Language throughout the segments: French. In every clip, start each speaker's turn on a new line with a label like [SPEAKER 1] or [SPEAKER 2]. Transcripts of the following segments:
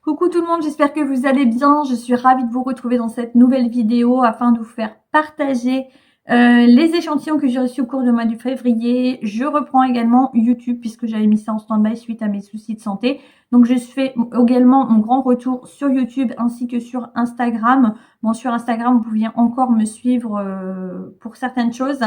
[SPEAKER 1] Coucou tout le monde, j'espère que vous allez bien. Je suis ravie de vous retrouver dans cette nouvelle vidéo afin de vous faire partager les échantillons que j'ai reçus au cours du mois de février. Je reprends également YouTube puisque j'avais mis ça en stand-by suite à mes soucis de santé. Donc je fais également mon grand retour sur YouTube ainsi que sur Instagram. Bon, sur Instagram, vous pouviez encore me suivre pour certaines choses.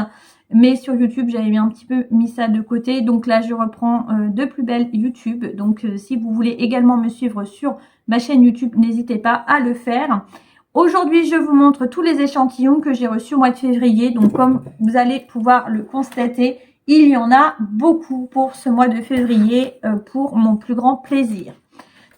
[SPEAKER 1] Mais sur YouTube, j'avais un petit peu mis ça de côté. Donc là, je reprends de plus belle YouTube. Donc si vous voulez également me suivre sur ma chaîne YouTube, n'hésitez pas à le faire. Aujourd'hui, je vous montre tous les échantillons que j'ai reçus au mois de février. Donc comme vous allez pouvoir le constater, il y en a beaucoup pour ce mois de février pour mon plus grand plaisir.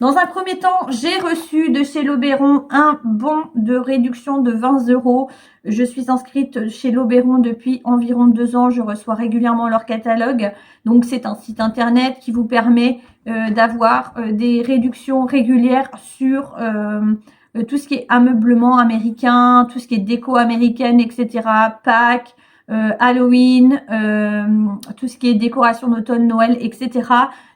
[SPEAKER 1] Dans un premier temps, j'ai reçu de chez L'Oberon un bon de réduction de 20 €. Je suis inscrite chez L'Oberon depuis environ 2 ans. Je reçois régulièrement leur catalogue. Donc, c'est un site internet qui vous permet d'avoir des réductions régulières sur tout ce qui est ameublement américain, tout ce qui est déco américaine, etc. Pâques, Halloween, tout ce qui est décoration d'automne, Noël, etc.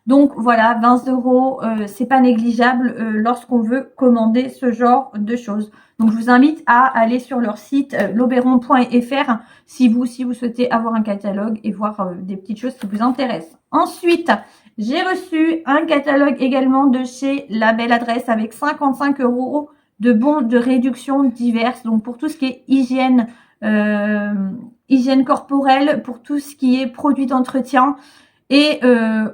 [SPEAKER 1] Donc voilà, 20 €, c'est pas négligeable lorsqu'on veut commander ce genre de choses. Donc je vous invite à aller sur leur site loberon.fr si vous souhaitez avoir un catalogue et voir des petites choses qui vous intéressent. Ensuite, j'ai reçu un catalogue également de chez La Belle Adresse avec 55 € de bons de réduction diverses. Donc pour tout ce qui est hygiène, hygiène corporelle, pour tout ce qui est produits d'entretien et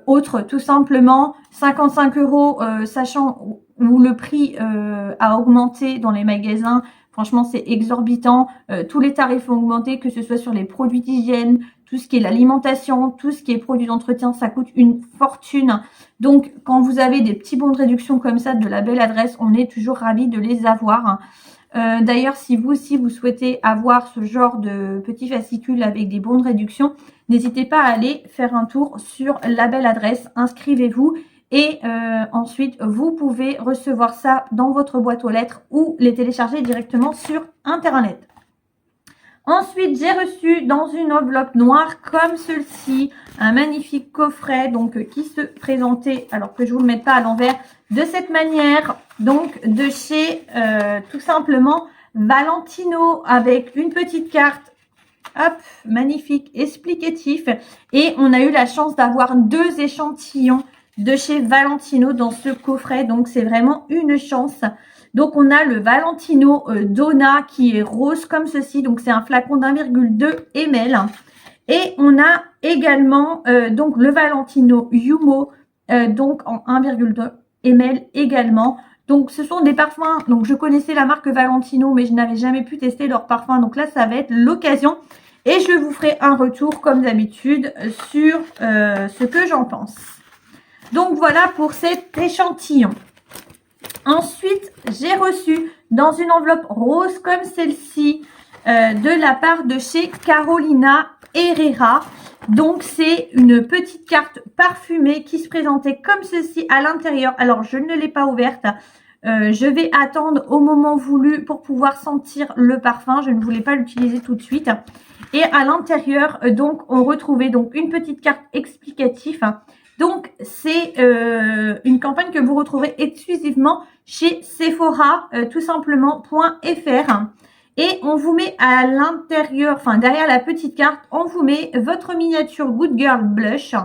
[SPEAKER 1] autres, tout simplement 55 €, sachant où le prix a augmenté dans les magasins. Franchement, c'est exorbitant. Tous les tarifs ont augmenté, que ce soit sur les produits d'hygiène, tout ce qui est l'alimentation, tout ce qui est produits d'entretien, ça coûte une fortune. Donc, quand vous avez des petits bons de réduction comme ça de La Belle Adresse, on est toujours ravis de les avoir. D'ailleurs, si vous aussi vous souhaitez avoir ce genre de petits fascicules avec des bons de réduction, n'hésitez pas à aller faire un tour sur La Belle Adresse, inscrivez-vous et ensuite vous pouvez recevoir ça dans votre boîte aux lettres ou les télécharger directement sur internet. Ensuite, j'ai reçu dans une enveloppe noire comme celle-ci un magnifique coffret donc qui se présentait, alors que je vous le mette pas à l'envers, de cette manière, donc de chez tout simplement Valentino, avec une petite carte, hop, magnifique, explicatif. Et on a eu la chance d'avoir 2 échantillons de chez Valentino dans ce coffret, donc c'est vraiment une chance. Donc on a le Valentino Donna qui est rose comme ceci, donc c'est un flacon d'1,2 ml. Et on a également donc le Valentino Yumo, donc en 1,2 ml également. Donc ce sont des parfums, donc je connaissais la marque Valentino mais je n'avais jamais pu tester leur parfum, donc là ça va être l'occasion. Et je vous ferai un retour comme d'habitude sur ce que j'en pense. Donc voilà pour cet échantillon. Ensuite, j'ai reçu dans une enveloppe rose comme celle-ci de la part de chez Carolina Herrera. Donc, c'est une petite carte parfumée qui se présentait comme ceci à l'intérieur. Alors, je ne l'ai pas ouverte. Je vais attendre au moment voulu pour pouvoir sentir le parfum. Je ne voulais pas l'utiliser tout de suite. Et à l'intérieur, donc, on retrouvait donc une petite carte explicative. Donc, c'est une campagne que vous retrouverez exclusivement chez Sephora, tout simplement.fr. Et on vous met à l'intérieur, enfin derrière la petite carte, on vous met votre miniature Good Girl Blush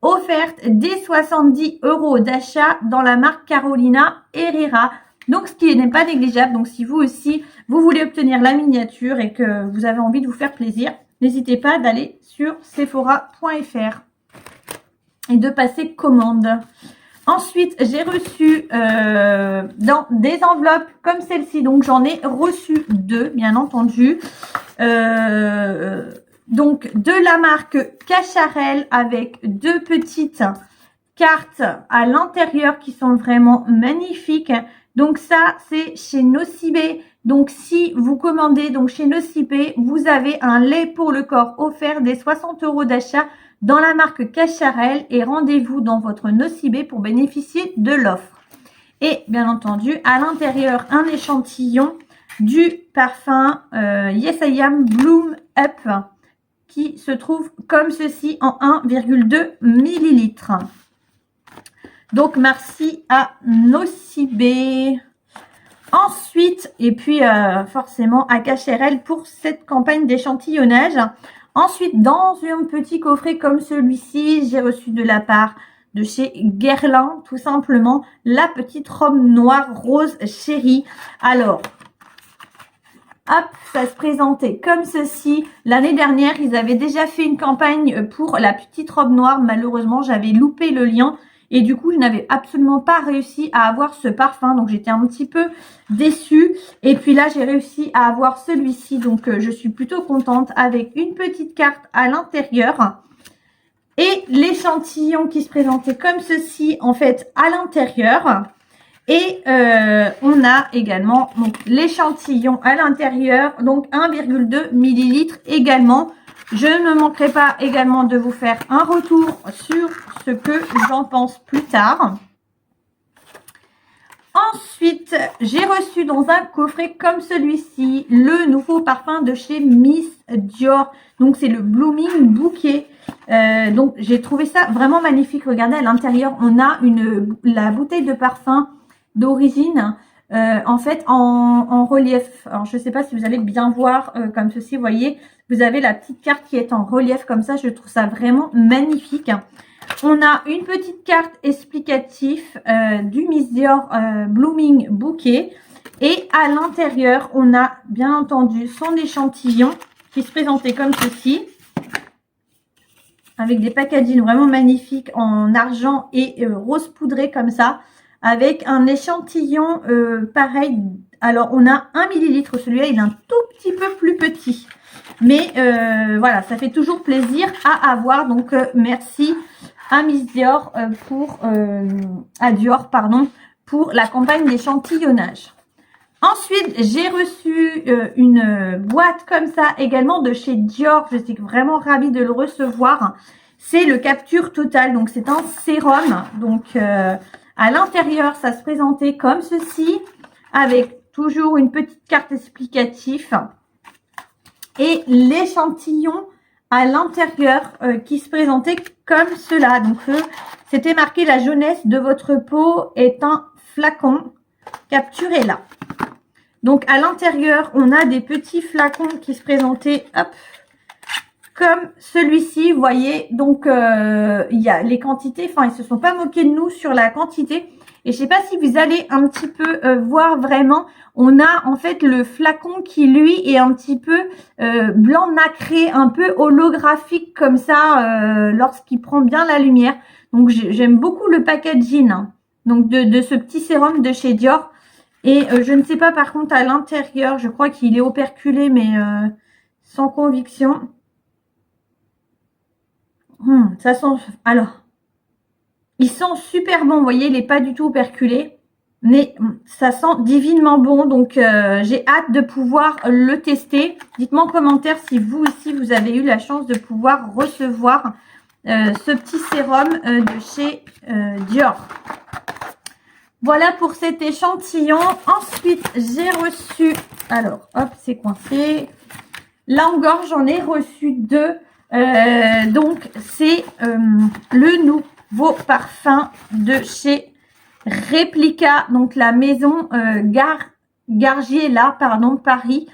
[SPEAKER 1] offerte dès 70 € d'achat dans la marque Carolina Herrera. Donc, ce qui n'est pas négligeable. Donc, si vous aussi, vous voulez obtenir la miniature et que vous avez envie de vous faire plaisir, n'hésitez pas d'aller sur Sephora.fr et de passer commande. Ensuite, j'ai reçu dans des enveloppes comme celle-ci. Donc, j'en ai reçu 2, bien entendu. Donc, de la marque Cacharel avec 2 petites cartes à l'intérieur qui sont vraiment magnifiques. Donc, ça, c'est chez Nocibé. Donc, si vous commandez donc chez Nocibé, vous avez un lait pour le corps offert des 60 € d'achat dans la marque Cacharel et rendez-vous dans votre Nocibé pour bénéficier de l'offre. Et bien entendu, à l'intérieur, un échantillon du parfum Yes I Am Bloom Up qui se trouve comme ceci en 1,2 ml. Donc, merci à Nocibé. Ensuite, et puis forcément à KHRL pour cette campagne d'échantillonnage. Ensuite, dans un petit coffret comme celui-ci, j'ai reçu de la part de chez Guerlain, tout simplement, la petite robe noire rose chérie. Alors, hop, ça se présentait comme ceci. L'année dernière, ils avaient déjà fait une campagne pour la petite robe noire. Malheureusement, j'avais loupé le lien. Et du coup, je n'avais absolument pas réussi à avoir ce parfum. Donc, j'étais un petit peu déçue. Et puis là, j'ai réussi à avoir celui-ci. Donc, je suis plutôt contente avec une petite carte à l'intérieur. Et l'échantillon qui se présentait comme ceci, en fait, à l'intérieur. Et on a également l'échantillon à l'intérieur. Donc, 1,2 ml également. Je ne manquerai pas également de vous faire un retour sur ce que j'en pense plus tard. Ensuite, j'ai reçu dans un coffret comme celui-ci le nouveau parfum de chez Miss Dior. Donc, c'est le Blooming Bouquet. Donc, j'ai trouvé ça vraiment magnifique. Regardez, à l'intérieur, on a la bouteille de parfum d'origine. En fait, en relief. Alors, je ne sais pas si vous allez bien voir comme ceci, vous voyez. Vous avez la petite carte qui est en relief comme ça. Je trouve ça vraiment magnifique. On a une petite carte explicative du Miss Dior Blooming Bouquet. Et à l'intérieur, on a bien entendu son échantillon qui se présentait comme ceci. Avec des packaging vraiment magnifiques en argent et rose poudré comme ça. Avec un échantillon pareil. Alors, on a 1 millilitre. Celui-là, il est un tout petit peu plus petit. Mais voilà, ça fait toujours plaisir à avoir. Donc, merci à Miss Dior à Dior, pardon, pour la campagne d'échantillonnage. Ensuite, j'ai reçu une boîte comme ça également de chez Dior. Je suis vraiment ravie de le recevoir. C'est le Capture Total. Donc, c'est un sérum. Donc, à l'intérieur, ça se présentait comme ceci, avec toujours une petite carte explicative. Et l'échantillon à l'intérieur qui se présentait comme cela. Donc, c'était marqué « La jeunesse de votre peau est un flacon. Capturez-la ». Donc, à l'intérieur, on a des petits flacons qui se présentaient, hop, comme celui-ci, vous voyez. Donc, il y a les quantités, enfin, ils se sont pas moqués de nous sur la quantité. Et je sais pas si vous allez un petit peu voir vraiment, on a en fait le flacon qui, lui, est un petit peu blanc nacré, un peu holographique comme ça, lorsqu'il prend bien la lumière. Donc, j'aime beaucoup le packaging, hein, donc de ce petit sérum de chez Dior. Et je ne sais pas par contre à l'intérieur, je crois qu'il est operculé, mais sans conviction. Ça sent... Alors, il sent super bon, vous voyez, il n'est pas du tout operculé. Mais ça sent divinement bon, donc j'ai hâte de pouvoir le tester. Dites-moi en commentaire si vous aussi, vous avez eu la chance de pouvoir recevoir ce petit sérum de chez Dior. Voilà pour cet échantillon. Ensuite, j'ai reçu... Alors, hop, c'est coincé. Là encore, j'en ai reçu deux. Donc, c'est le nouveau parfum de chez Replica. Donc, la maison Gargiela, pardon, Paris.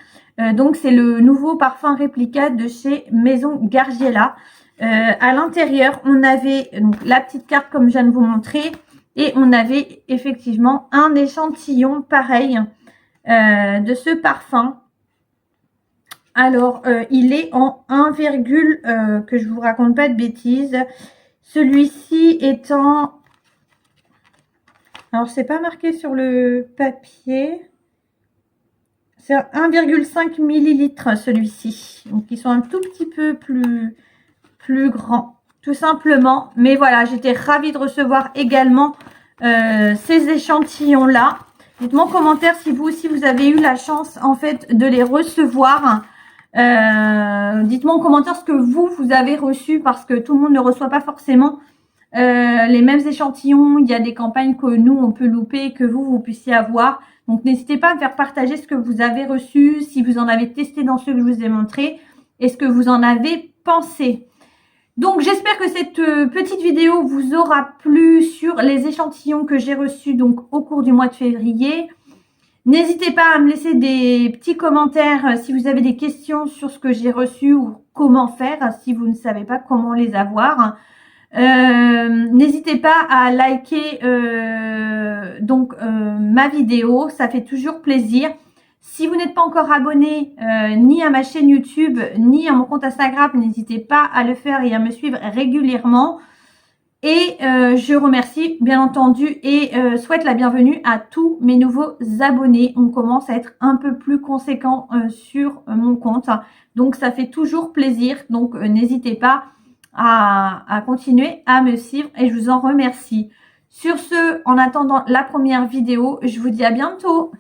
[SPEAKER 1] Donc, c'est le nouveau parfum Replica de chez Maison Gargiela. À l'intérieur, on avait donc, la petite carte comme je viens de vous montrer. Et on avait effectivement un échantillon pareil de ce parfum. Alors, il est en 1, que je vous raconte pas de bêtises. Celui-ci étant... Alors, c'est pas marqué sur le papier. C'est 1,5 millilitres celui-ci. Donc, ils sont un tout petit peu plus grands. Tout simplement. Mais voilà, j'étais ravie de recevoir également ces échantillons-là. Dites-moi en commentaire si vous aussi vous avez eu la chance en fait de les recevoir. Dites-moi en commentaire ce que vous avez reçu parce que tout le monde ne reçoit pas forcément les mêmes échantillons. Il y a des campagnes que nous on peut louper, que vous puissiez avoir. Donc n'hésitez pas à me faire partager ce que vous avez reçu, si vous en avez testé dans ceux que je vous ai montré et ce que vous en avez pensé. Donc j'espère que cette petite vidéo vous aura plu sur les échantillons que j'ai reçus donc au cours du mois de février. N'hésitez pas à me laisser des petits commentaires si vous avez des questions sur ce que j'ai reçu ou comment faire si vous ne savez pas comment les avoir. N'hésitez pas à liker ma vidéo, ça fait toujours plaisir. Si vous n'êtes pas encore abonné ni à ma chaîne YouTube ni à mon compte Instagram, n'hésitez pas à le faire et à me suivre régulièrement. Et je remercie bien entendu et souhaite la bienvenue à tous mes nouveaux abonnés. On commence à être un peu plus conséquent sur mon compte. Donc ça fait toujours plaisir. Donc n'hésitez pas à continuer à me suivre et je vous en remercie. Sur ce, en attendant la première vidéo, je vous dis à bientôt.